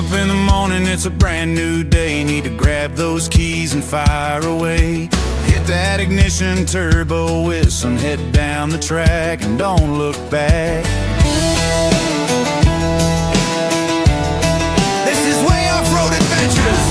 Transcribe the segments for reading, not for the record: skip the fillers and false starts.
up in the morning, it's a brand new day. Need to grab those keys and fire away. Hit that ignition, turbo whistle, and head down the track and don't look back. This is way off-road adventures.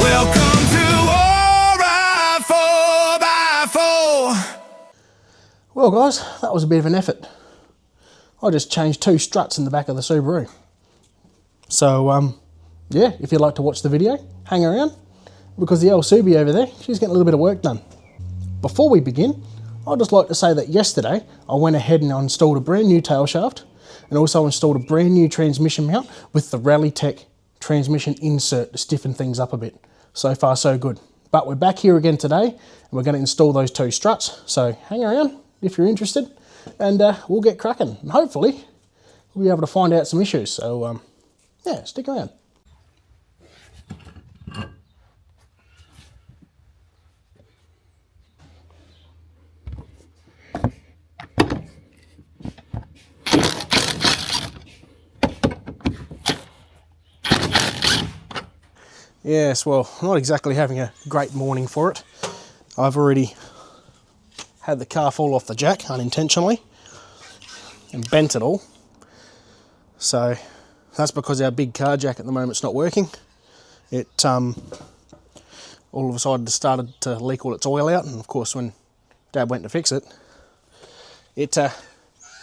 Welcome to Alright 4x4. Well guys, that was a bit of an effort. I just changed 2 struts in the back of the Subaru. So yeah, if you'd like to watch the video, hang around, because the old Subi over there, she's getting a little bit of work done. Before we begin, I'd just like to say that yesterday I went ahead and installed a brand new tail shaft and also installed a brand new transmission mount with the Rallytech transmission insert to stiffen things up a bit. So far so good. But we're back here again today and we're going to install those 2 struts. So hang around if you're interested and we'll get cracking. And hopefully we'll be able to find out some issues. So yeah, stick around. Yes, well, I'm not exactly having a great morning for it. I've already had the car fall off the jack unintentionally and bent it all. So that's because our big car jack at the moment's not working. It all of a sudden started to leak all its oil out, and of course when Dad went to fix it, it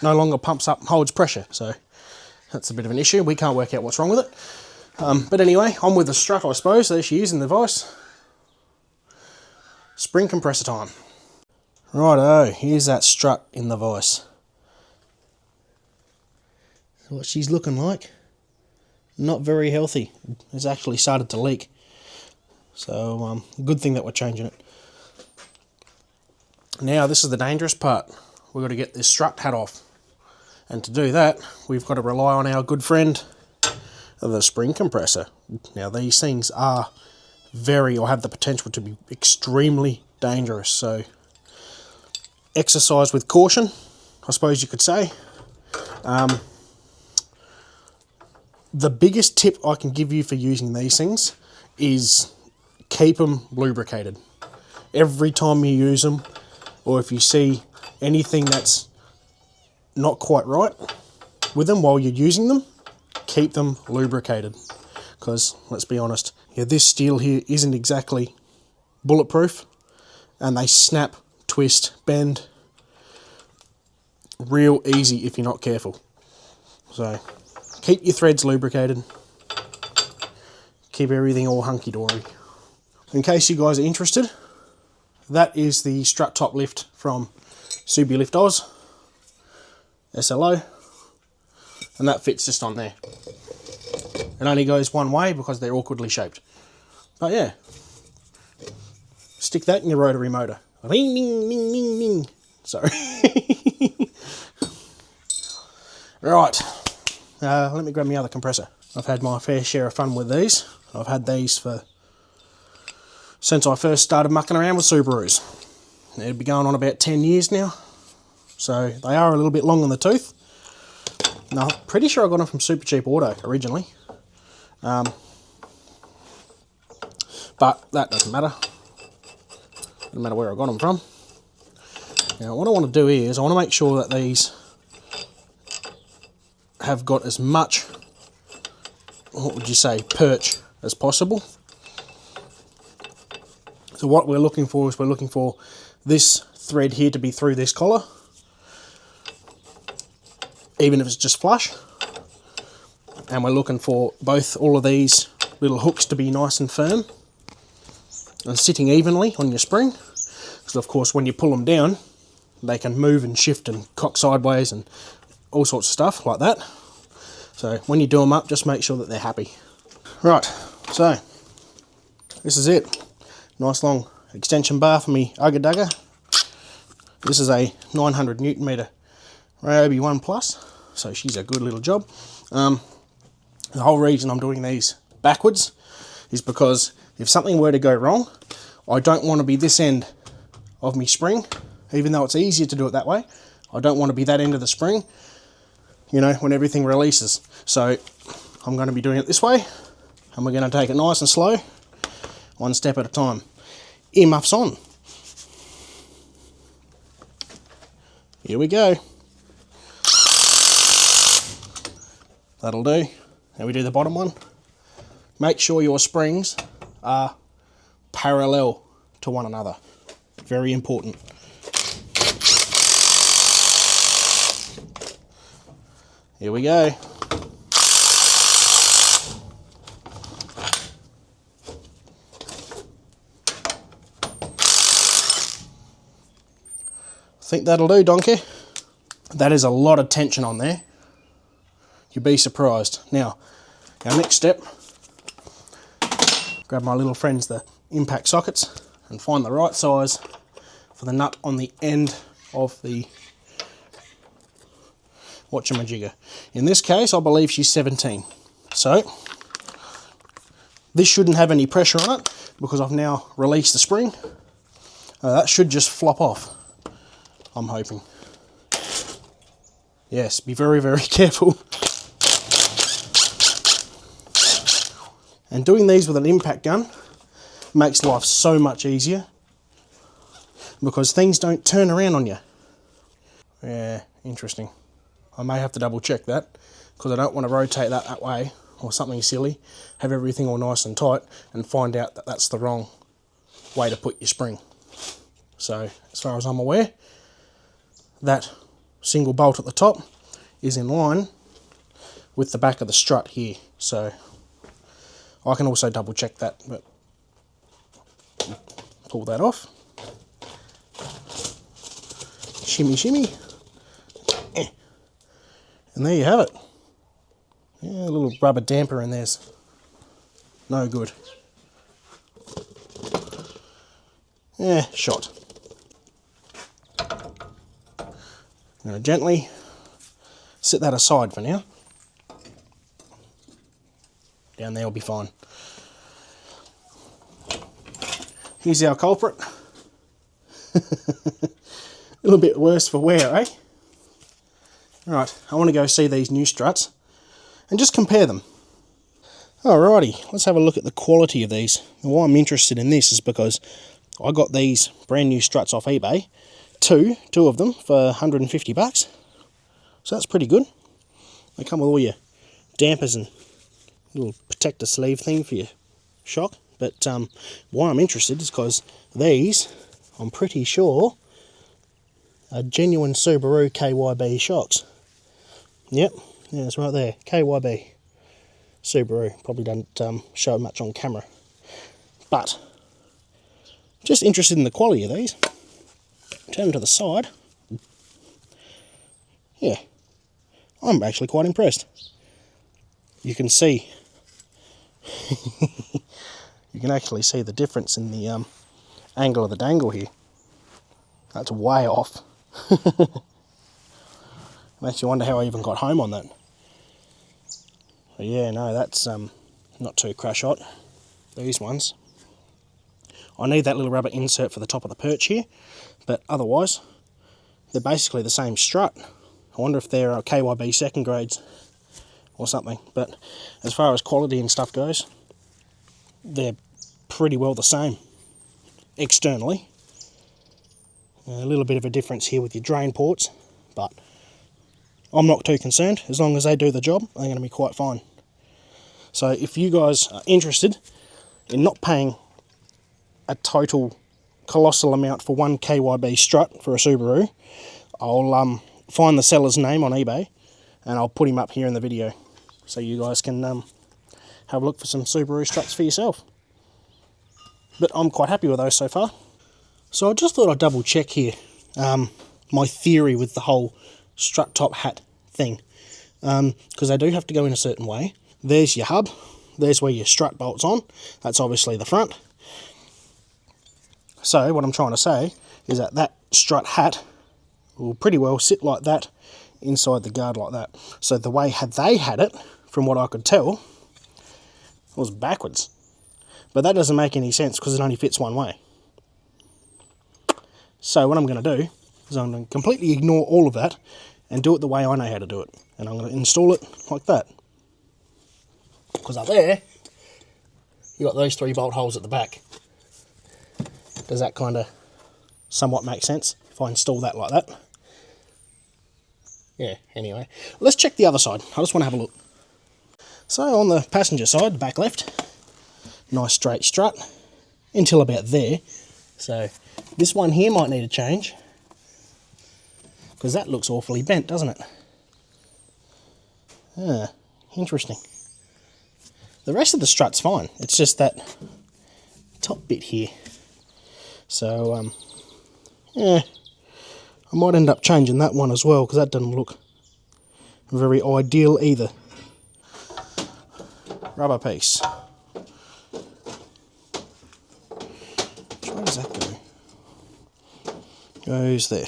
no longer holds pressure. So that's a bit of an issue. We can't work out what's wrong with it. But anyway, on with the strut, I suppose. There she is in the vise. Spring compressor time. Righto, here's that strut in the vise. What she's looking like. Not very healthy. It's actually started to leak. So, good thing that we're changing it. Now, this is the dangerous part. We've got to get this strut hat off. And to do that, we've got to rely on our good friend, the spring compressor. Now these things are have the potential to be extremely dangerous, so exercise with caution, I suppose you could say. The biggest tip I can give you for using these things is keep them lubricated. Every time you use them, or if you see anything that's not quite right with them while you're using them, keep them lubricated, because let's be honest, this steel here isn't exactly bulletproof, and they snap, twist, bend real easy if you're not careful. So keep your threads lubricated, keep everything all hunky-dory. In case you guys are interested, that is the strut top lift from Subi Lift Oz SLO, and that fits just on there. It only goes one way because they're awkwardly shaped. But yeah, stick that in your rotary motor. Ring, ding, ding, ding, ding. Sorry. Right, let me grab my other compressor. I've had my fair share of fun with these. I've had these since I first started mucking around with Subarus. They'd be going on about 10 years now. So they are a little bit long on the tooth. Now, I'm pretty sure I got them from Super Cheap Auto originally. But that doesn't matter. Doesn't matter where I got them from. Now, what I want to do is, I want to make sure that these have got as much, what would you say, perch as possible. So what we're looking for is, we're looking for this thread here to be through this collar, even if it's just flush. And we're looking for all of these little hooks to be nice and firm and sitting evenly on your spring, because of course when you pull them down they can move and shift and cock sideways and all sorts of stuff like that. So when you do them up, just make sure that they're happy. Right, so this is it. Nice long extension bar for me Ugga Dugga. This is a 900 Newton meter Ryobi 1 Plus, so she's a good little job. The whole reason I'm doing these backwards is because if something were to go wrong, I don't want to be this end of my spring, even though it's easier to do it that way. I don't want to be that end of the spring you know, when everything releases. So I'm going to be doing it this way, and we're going to take it nice and slow, one step at a time. Earmuffs on. Here we go. That'll do. Now we do the bottom one. Make sure your springs are parallel to one another. Very important. Here we go. I think that'll do, donkey. That is a lot of tension on there. You'd be surprised. Now, our next step, grab my little friends the impact sockets and find the right size for the nut on the end of the whatchamajigger. In this case, I believe she's 17. So, this shouldn't have any pressure on it because I've now released the spring. That should just flop off, I'm hoping. Yes, be very, very careful. And doing these with an impact gun makes life so much easier because things don't turn around on you. Yeah, interesting. I may have to double check that because I don't want to rotate that way or something silly, have everything all nice and tight and find out that that's the wrong way to put your spring. So as far as I'm aware, that single bolt at the top is in line with the back of the strut here. So I can also double check that, but pull that off. Shimmy, shimmy. And there you have it. Yeah, a little rubber damper in there's no good. Yeah, shot. I'm going to gently set that aside for now. Down there will be fine. Here's our culprit. A little bit worse for wear, eh? Right, I want to go see these new struts and just compare them. Alrighty, let's have a look at the quality of these. And why I'm interested in this is because I got these brand new struts off eBay, two of them for 150 bucks. So that's pretty good. They come with all your dampers and little protector sleeve thing for your shock. But why I'm interested is because these, I'm pretty sure, are genuine Subaru KYB shocks. Yep, yeah, it's right there, KYB Subaru. Probably don't show much on camera, but just interested in the quality of these. Turn them to the side. Yeah, I'm actually quite impressed. You can see, you can actually see the difference in the angle of the dangle here. That's way off. Makes you wonder how I even got home on that. But yeah, no, that's not too crash hot. These ones. I need that little rubber insert for the top of the perch here, but otherwise, they're basically the same strut. I wonder if they're KYB second grades or something. But as far as quality and stuff goes, they're pretty well the same externally. A little bit of a difference here with your drain ports, but I'm not too concerned. As long as they do the job, they're going to be quite fine. So if you guys are interested in not paying a total colossal amount for one KYB strut for a Subaru, I'll find the seller's name on eBay and I'll put him up here in the video so you guys can have a look for some Subaru struts for yourself. But I'm quite happy with those so far. So I just thought I'd double check here my theory with the whole strut top hat thing, because they do have to go in a certain way. There's your hub, there's where your strut bolts on, that's obviously the front. So what I'm trying to say is that that strut hat will pretty well sit like that inside the guard like that. So the way they had it, from what I could tell, was backwards. But that doesn't make any sense because it only fits one way. So what I'm going to do is I'm going to completely ignore all of that and do it the way I know how to do it. And I'm going to install it like that. Because up there, you got those 3 bolt holes at the back. Does that kind of somewhat make sense if I install that like that? Yeah, anyway. Let's check the other side. I just want to have a look. So on the passenger side, the back left, nice straight strut until about there. So this one here might need a change because that looks awfully bent, doesn't it? Ah, interesting. The rest of the strut's fine. It's just that top bit here. So, yeah, I might end up changing that one as well because that doesn't look very ideal either. Rubber piece. Where does that go? Goes there.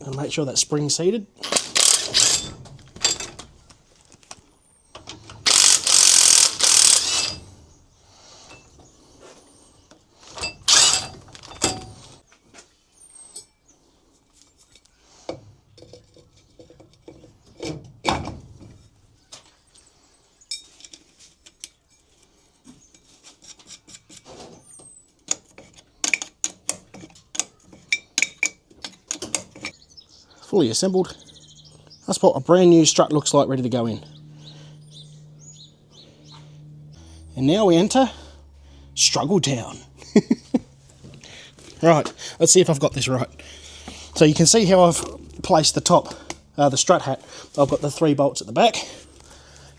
And make sure that spring's seated. Fully assembled. That's what a brand new strut looks like, ready to go in. And now we enter Struggle Town. Right, let's see if I've got this right. So you can see how I've placed the top, the strut hat. I've got the 3 bolts at the back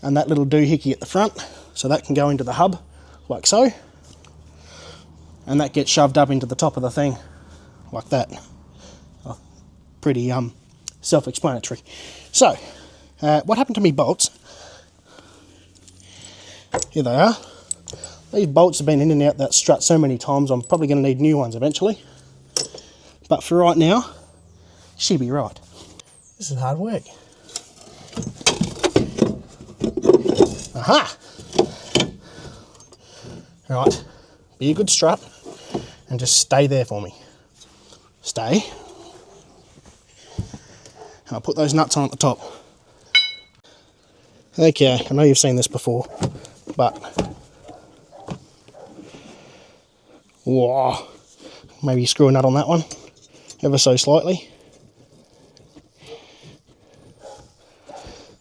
and that little doohickey at the front. So that can go into the hub like so. And that gets shoved up into the top of the thing like that. Pretty self-explanatory. So, what happened to me bolts? Here they are. These bolts have been in and out that strut so many times, I'm probably going to need new ones eventually. But for right now, she be right. This is hard work. Aha! Right, be a good strut and just stay there for me. Stay. I'll put those nuts on at the top. Okay, I know you've seen this before, but whoa, maybe screw a nut on that one ever so slightly.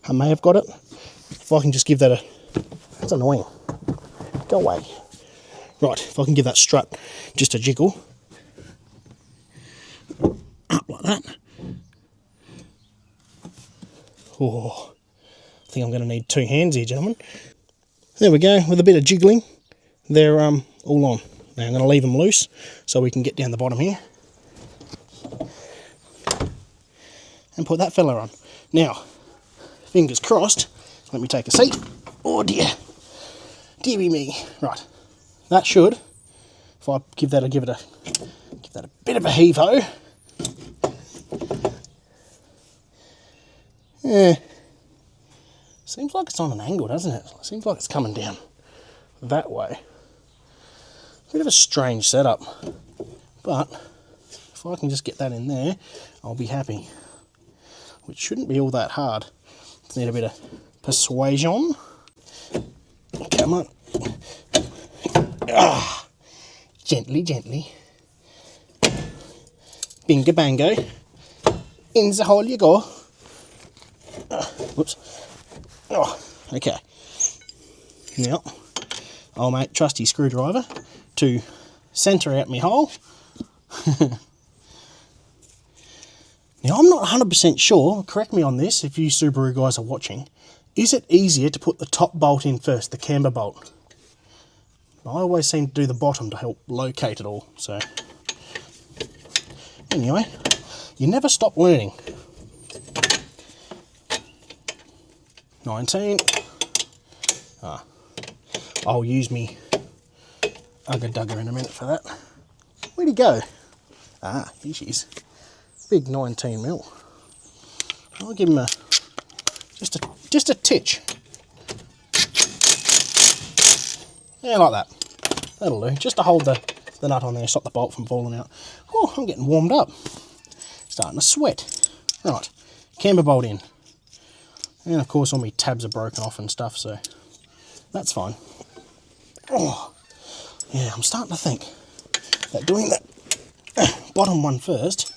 I may have got it. If I can just give that a... That's annoying. Go away. Right, if I can give that strut just a jiggle. Up like that. Oh, I think I'm going to need 2 hands here, gentlemen. There we go, with a bit of jiggling, they're all on. Now I'm going to leave them loose so we can get down the bottom here. And put that fella on. Now, fingers crossed, let me take a seat. Oh dear, dearie me. Right, that should, if I give that a bit of a heave-ho. Yeah, seems like it's on an angle, doesn't it? Seems like it's coming down that way. Bit of a strange setup, but if I can just get that in there, I'll be happy. Which shouldn't be all that hard. Need a bit of persuasion. Come on. Ah, gently, gently. Bingo bango. In the hole you go. Whoops. Oh, okay. Now, I'll make trusty screwdriver to centre out my hole. Now, I'm not 100% sure, correct me on this if you Subaru guys are watching, is it easier to put the top bolt in first, the camber bolt? I always seem to do the bottom to help locate it all, so... Anyway, you never stop learning. 19. I'll use me ugga dugger in a minute for that. Where'd he go? Ah, here she is. Big 19 mil. I'll give him just a titch. Yeah, like that. That'll do. Just to hold the nut on there, stop the bolt from falling out. Oh, I'm getting warmed up. Starting to sweat. Right, camber bolt in. And of course all my tabs are broken off and stuff, so that's fine. Oh, yeah, I'm starting to think that doing that bottom one first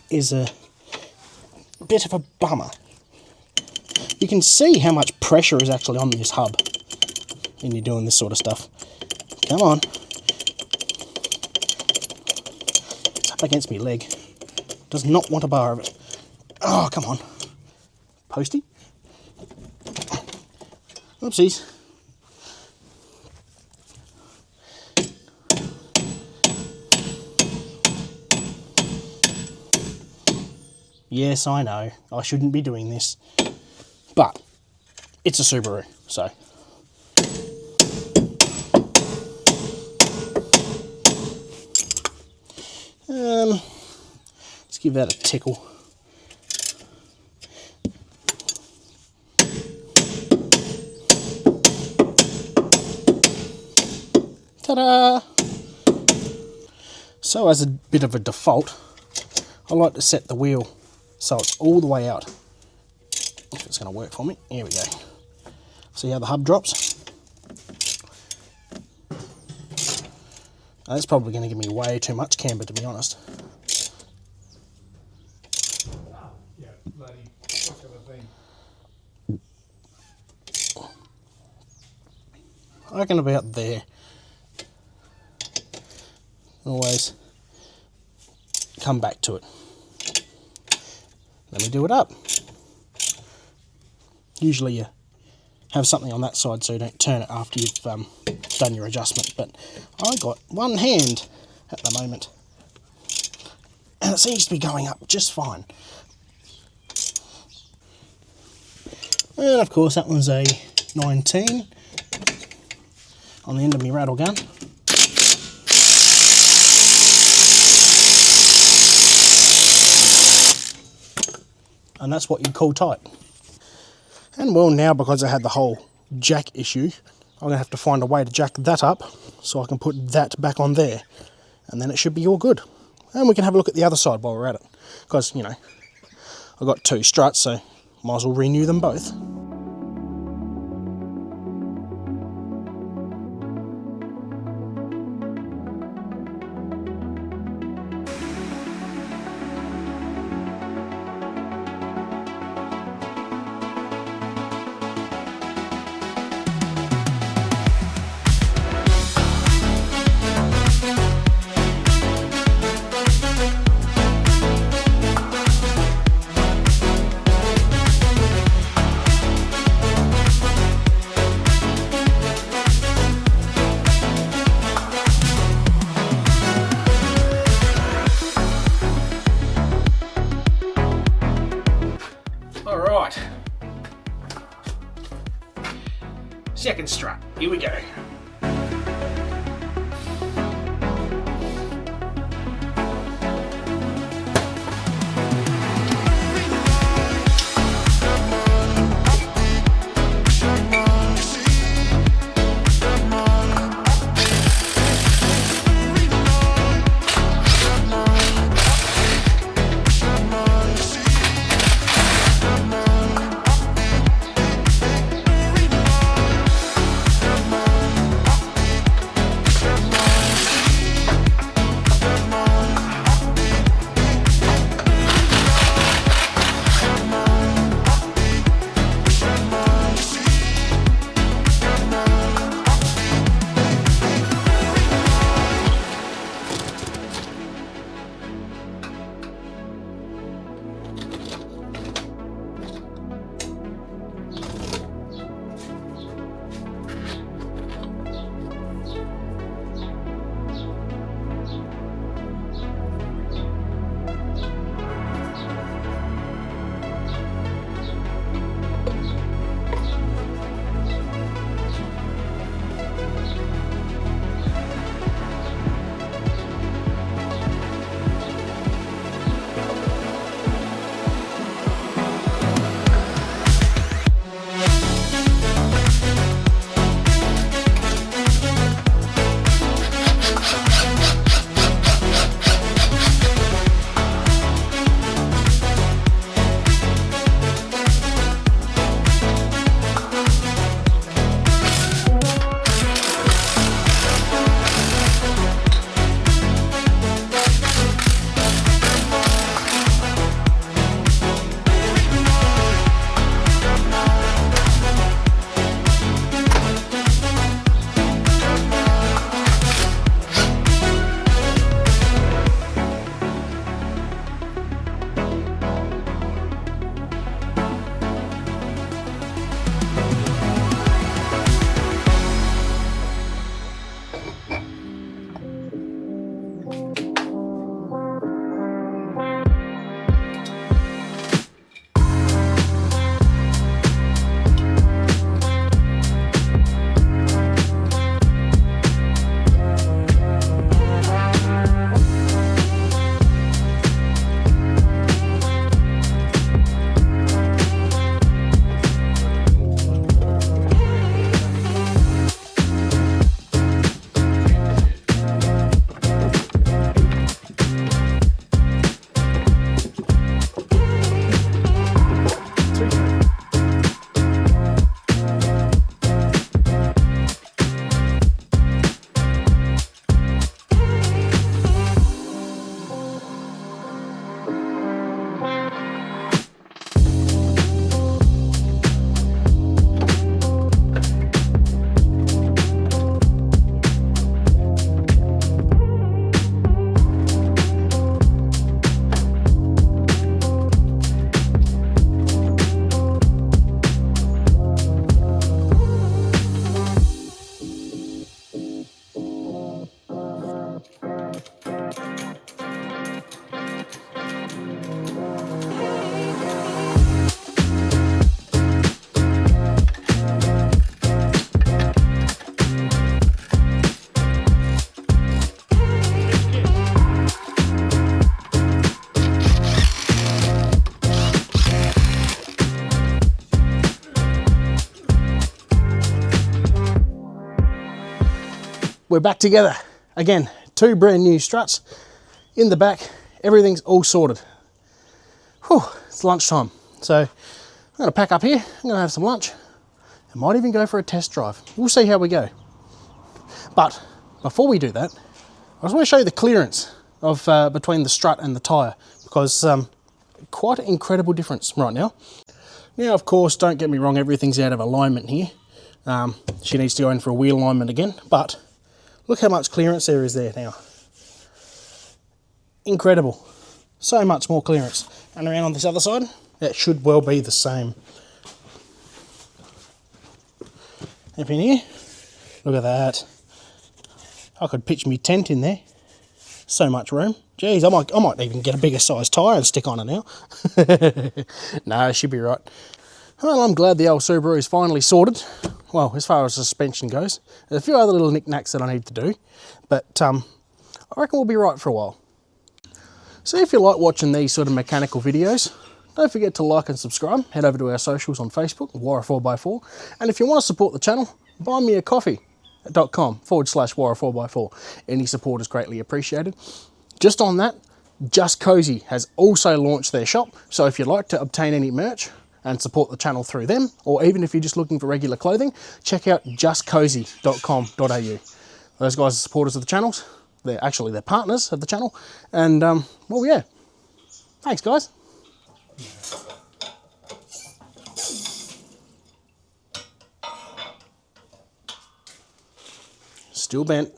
is a bit of a bummer. You can see how much pressure is actually on this hub when you're doing this sort of stuff. Come on. It's up against my leg. Does not want a bar of it. Oh, come on. Posty. Oopsies. Yes, I know, I shouldn't be doing this, but it's a Subaru, so. Let's give that a tickle. Ta-da! So as a bit of a default, I like to set the wheel so it's all the way out. If it's going to work for me. Here we go. See how the hub drops? That's probably going to give me way too much camber, to be honest. Yeah, bloody fuck of a thing. I reckon about there. Always come back to it. Let me do it up. Usually you have something on that side so you don't turn it after you've done your adjustment, but I got one hand at the moment and it seems to be going up just fine. And of course that one's a 19 on the end of my rattle gun. And that's what you call tight. And well, now because I had the whole jack issue, I'm going to have to find a way to jack that up so I can put that back on there. And then it should be all good. And we can have a look at the other side while we're at it. Because, you know, I've got two struts, so might as well renew them both. Alright, second strut, here we go. we're back together again. 2 brand new Struts in the back. Everything's all sorted. Whew, it's lunchtime. So I'm going to pack up here. I'm going to have some lunch. I might even go for a test drive. We'll see how we go. But before we do that, I just want to show you the clearance of between the strut and the tyre, because quite an incredible difference right now. Now, of course, don't get me wrong, everything's out of alignment here. She needs to go in for a wheel alignment again, but look how much clearance there is there now. Incredible. So much more clearance. And around on this other side, that should well be the same. Up in here, look at that. I could pitch me tent in there. So much room. Geez, I might even get a bigger size tyre and stick on it now. No, it should be right. Well, I'm glad the old Subaru is finally sorted. Well, as far as suspension goes. There's a few other little knickknacks that I need to do, but I reckon we'll be right for a while. So if you like watching these sort of mechanical videos, don't forget to like and subscribe. Head over to our socials on Facebook, Warrior4x4. And if you want to support the channel, buy me a coffee.com/Warrior4x4. Any support is greatly appreciated. Just on that, Just Cozy has also launched their shop. So if you'd like to obtain any merch and support the channel through them, or even if you're just looking for regular clothing, check out justcozy.com.au. Those guys are supporters of the channels. They're partners of the channel. And, well, yeah. Thanks, guys. Still bent.